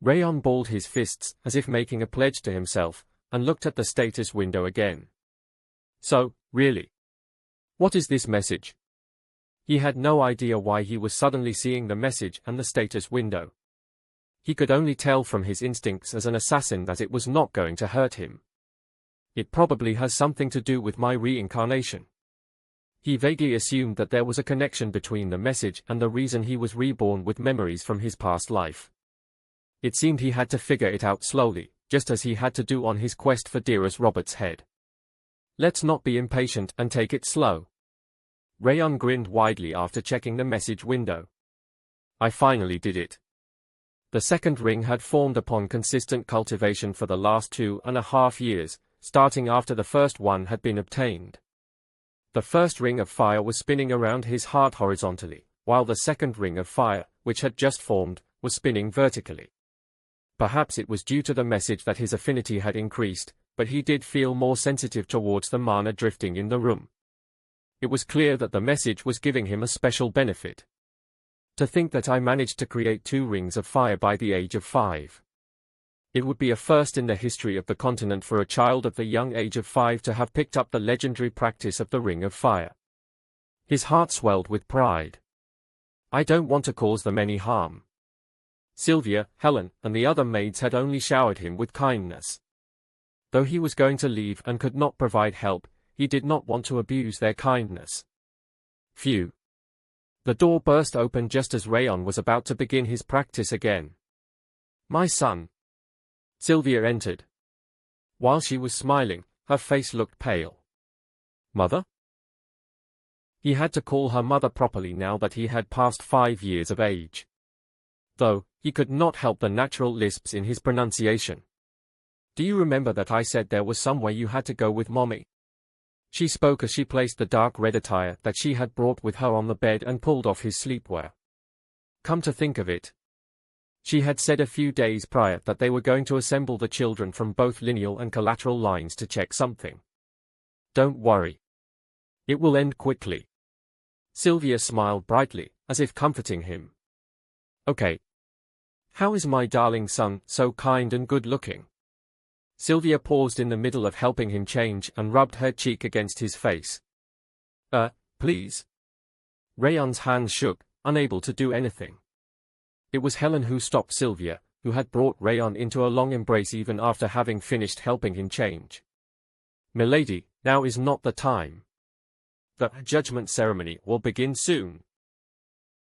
Rayon balled his fists as if making a pledge to himself, and looked at the status window again. So, really? What is this message? He had no idea why he was suddenly seeing the message and the status window. He could only tell from his instincts as an assassin that it was not going to hurt him. It probably has something to do with my reincarnation. He vaguely assumed that there was a connection between the message and the reason he was reborn with memories from his past life. It seemed he had to figure it out slowly, just as he had to do on his quest for Dearest Robert's head. Let's not be impatient and take it slow. Rayon grinned widely after checking the message window. I finally did it. The second ring had formed upon consistent cultivation for the last 2.5 years, starting after the first one had been obtained. The first ring of fire was spinning around his heart horizontally, while the second ring of fire, which had just formed, was spinning vertically. Perhaps it was due to the message that his affinity had increased, but he did feel more sensitive towards the mana drifting in the room. It was clear that the message was giving him a special benefit. To think that I managed to create 2 rings of fire by the age of 5. It would be a first in the history of the continent for a child of the young age of 5 to have picked up the legendary practice of the Ring of Fire. His heart swelled with pride. I don't want to cause them any harm. Sylvia, Helen, and the other maids had only showered him with kindness. Though he was going to leave and could not provide help, he did not want to abuse their kindness. Phew. The door burst open just as Rayon was about to begin his practice again. My son. Sylvia entered. While she was smiling, her face looked pale. Mother? He had to call her mother properly now that he had passed 5 years of age. Though, he could not help the natural lisps in his pronunciation. Do you remember that I said there was somewhere you had to go with Mommy? She spoke as she placed the dark red attire that she had brought with her on the bed and pulled off his sleepwear. Come to think of it. She had said a few days prior that they were going to assemble the children from both lineal and collateral lines to check something. Don't worry. It will end quickly. Sylvia smiled brightly, as if comforting him. Okay. How is my darling son, so kind and good-looking? Sylvia paused in the middle of helping him change and rubbed her cheek against his face. Please. Rayon's hands shook, unable to do anything. It was Helen who stopped Sylvia, who had brought Rayon into a long embrace even after having finished helping him change. Milady, now is not the time. The judgment ceremony will begin soon.